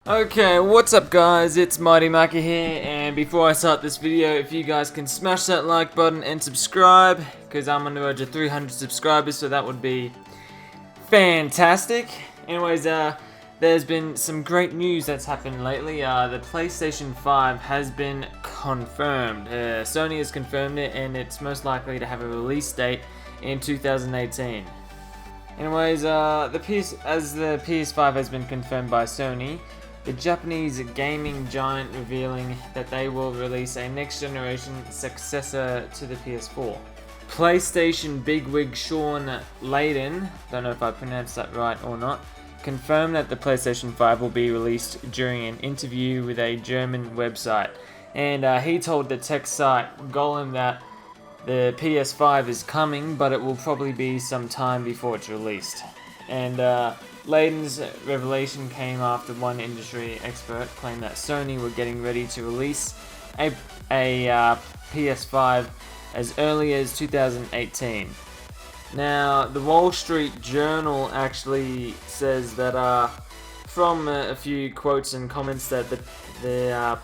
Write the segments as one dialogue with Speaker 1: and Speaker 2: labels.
Speaker 1: Okay, what's up guys, it's Mighty Maka here, and before I start this video, if you guys can smash that like button and subscribe, because I'm on the road to 300 subscribers, so that would be fantastic. Anyways, there's been some great news that's happened lately. The PlayStation 5 has been confirmed. Sony has confirmed it, and it's most likely to have a release date in 2018. Anyways, the PS5 has been confirmed by Sony, the Japanese gaming giant revealing that they will release a next-generation successor to the PS4. PlayStation bigwig Sean Layden, don't know if I pronounced that right or not, confirmed that the PlayStation 5 will be released during an interview with a German website. And he told the tech site Golem that the PS5 is coming, but it will probably be some time before it's released. And Layden's revelation came after one industry expert claimed that Sony were getting ready to release a PS5 as early as 2018. Now, the Wall Street Journal actually says that from a few quotes and comments that the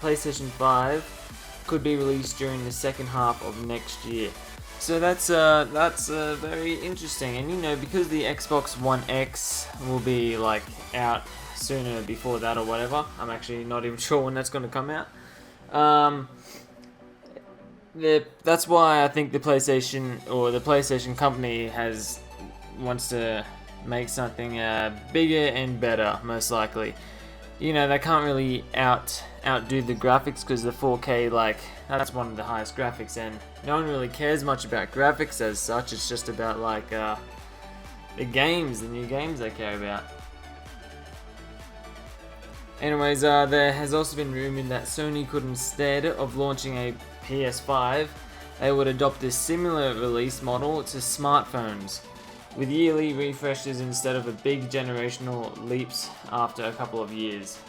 Speaker 1: PlayStation 5 could be released during the second half of next year. So that's very interesting, and you know, because the Xbox One X will be like out sooner before that or whatever. I'm actually not even sure when that's going to come out. That's why I think the PlayStation company wants to make something bigger and better, most likely. You know, they can't really outdo the graphics, because the 4K, that's one of the highest graphics, and no one really cares much about graphics as such. It's just about the new games they care about. Anyways, there has also been rumored that Sony could, instead of launching a PS5, they would adopt a similar release model to smartphones, with yearly refreshes instead of a big generational leaps after a couple of years.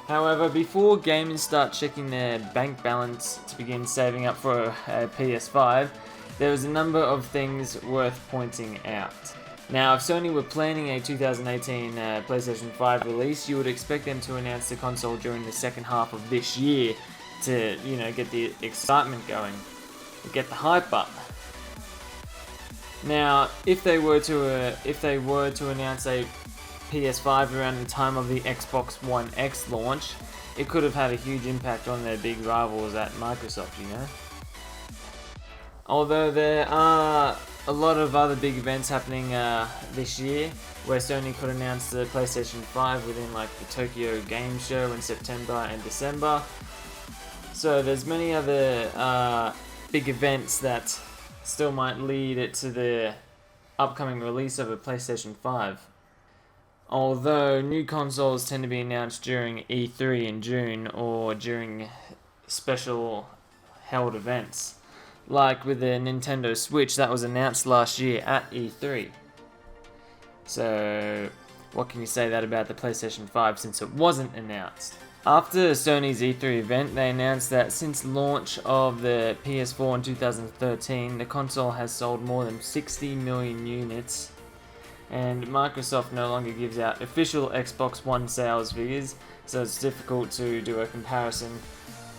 Speaker 1: However, before gamers start checking their bank balance to begin saving up for a PS5, there is a number of things worth pointing out. Now, if Sony were planning a 2018 PlayStation 5 release, you would expect them to announce the console during the second half of this year to, you know, get the excitement going, get the hype up. Now, if they were to announce a PS5 around the time of the Xbox One X launch, it could have had a huge impact on their big rivals at Microsoft, you know. Although there are a lot of other big events happening this year, where Sony could announce the PlayStation 5 within the Tokyo Game Show in September and December. So there's many other big events that still might lead it to the upcoming release of a PlayStation 5. Although new consoles tend to be announced during E3 in June, or during special held events, like with the Nintendo Switch that was announced last year at E3. So what can you say that about the PlayStation 5 since it wasn't announced? After Sony's E3 event, they announced that since launch of the PS4 in 2013, the console has sold more than 60 million units, and Microsoft no longer gives out official Xbox One sales figures, so it's difficult to do a comparison.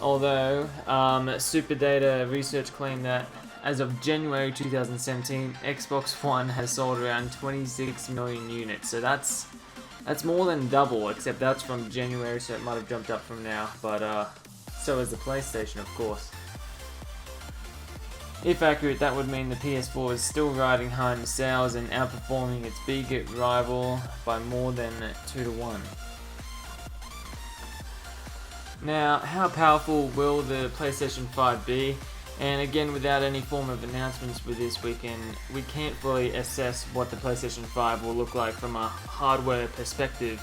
Speaker 1: Although, SuperData research claimed that as of January 2017, Xbox One has sold around 26 million units, so that's more than double, except that's from January, so it might have jumped up from now, but so is the PlayStation, of course. If accurate, that would mean the PS4 is still riding high in sales and outperforming its big rival by more than 2 to 1. Now, how powerful will the PlayStation 5 be? And again, without any form of announcements with this weekend, we can't fully assess what the PlayStation 5 will look like from a hardware perspective.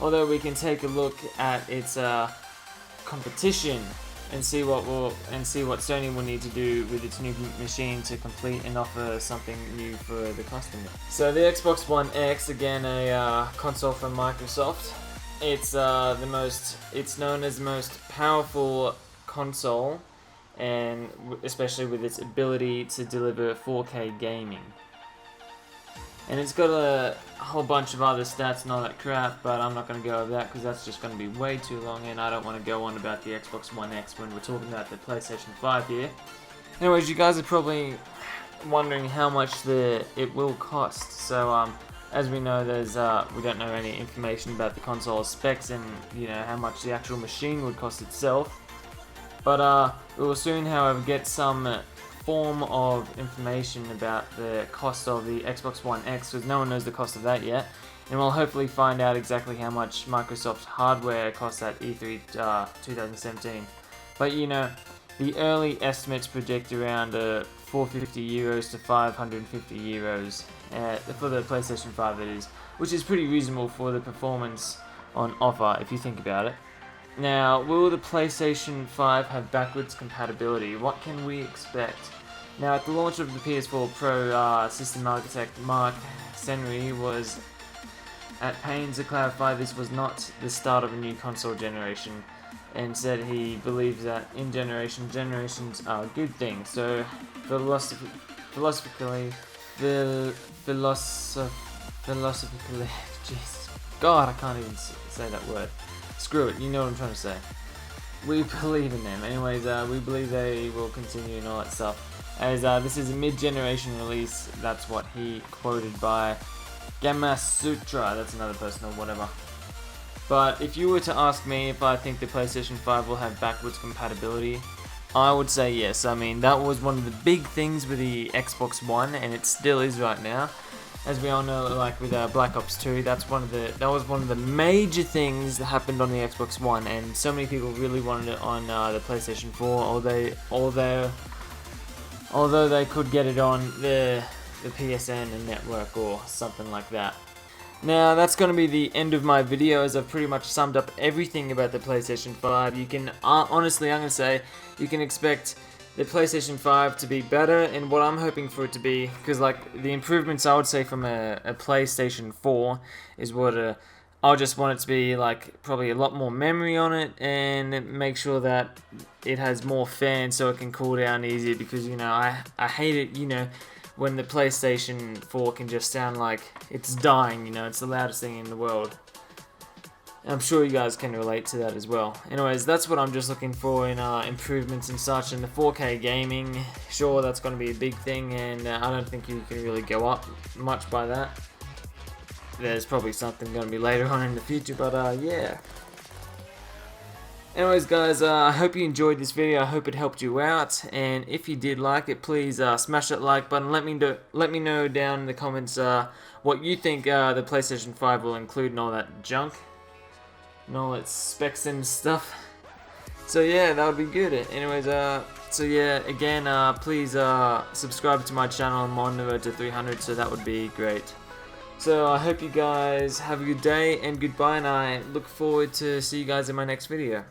Speaker 1: Although we can take a look at its competition and see what Sony will need to do with its new machine to complete and offer something new for the customer. So the Xbox One X, again a console from Microsoft. It's known as the most powerful console, and especially with its ability to deliver 4K gaming. And it's got a whole bunch of other stats and all that crap, but I'm not going to go over that because that's just going to be way too long, and I don't want to go on about the Xbox One X when we're talking about the PlayStation 5 here. Anyways, you guys are probably wondering how much it will cost. So as we know, we don't know any information about the console specs and how much the actual machine would cost itself. But we will soon, however, get some form of information about the cost of the Xbox One X, because no one knows the cost of that yet, and we'll hopefully find out exactly how much Microsoft's hardware costs at E3 2017. But the early estimates predict around €450 to €550 for the PlayStation 5, that is, which is pretty reasonable for the performance on offer if you think about it. Now, will the PlayStation 5 have backwards compatibility? What can we expect? Now, at the launch of the PS4 Pro, system architect Mark Senry was at pains to clarify this was not the start of a new console generation, and said he believes that generations are a good thing. So, philosophically, Jesus, God, I can't even say that word. Screw it, you know what I'm trying to say. We believe in them. Anyways, we believe they will continue and all that stuff. As this is a mid-generation release, that's what he quoted by Gamasutra, that's another person or whatever. But if you were to ask me if I think the PlayStation 5 will have backwards compatibility, I would say yes. I mean, that was one of the big things with the Xbox One, and it still is right now. As we all know, like with Black Ops 2, that was one of the major things that happened on the Xbox One, and so many people really wanted it on the PlayStation 4, although they could get it on the PSN network or something like that. Now, that's going to be the end of my video, as I've pretty much summed up everything about the PlayStation 5. You can, honestly, I'm going to say, you can expect the PlayStation 5 to be better, and what I'm hoping for it to be, because like the improvements I would say from a PlayStation 4 is what I'll just want it to be like probably a lot more memory on it, and make sure that it has more fans so it can cool down easier, because I hate it when the PlayStation 4 can just sound like it's dying, it's the loudest thing in the world. I'm sure you guys can relate to that as well. Anyways, that's what I'm just looking for in improvements and such. And the 4K gaming, sure, that's going to be a big thing, and I don't think you can really go up much by that. There's probably something going to be later on in the future, but yeah. Anyways, guys, I hope you enjoyed this video. I hope it helped you out, and if you did like it, please smash that like button. Let me know down in the comments what you think the PlayStation 5 will include and all that junk. And all its specs and stuff. So yeah, that would be good. Anyways, so yeah, again, please subscribe to my channel. I'm on the road to 300, so that would be great. So I hope you guys have a good day and goodbye, and I look forward to see you guys in my next video.